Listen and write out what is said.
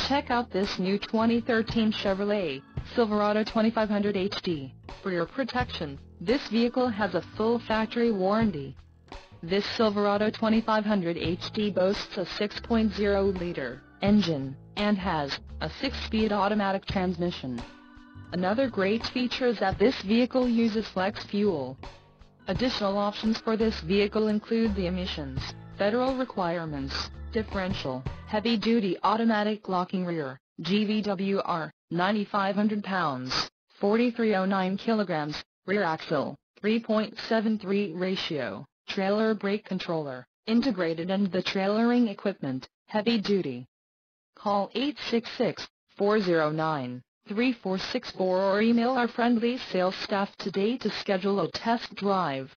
Check out this new 2013 Chevrolet Silverado 2500HD. For your protection, this vehicle has a full factory warranty. This Silverado 2500HD boasts a 6.0-liter engine and has a 6-speed automatic transmission. Another great feature is that this vehicle uses flex fuel. Additional options for this vehicle include the emissions, federal requirements, differential, heavy-duty automatic locking rear, GVWR, 9,500 pounds, 4,309 kilograms, rear axle, 3.73 ratio, trailer brake controller, integrated and the trailering equipment, heavy-duty. Call 866-409-3464 or email our friendly sales staff today to schedule a test drive.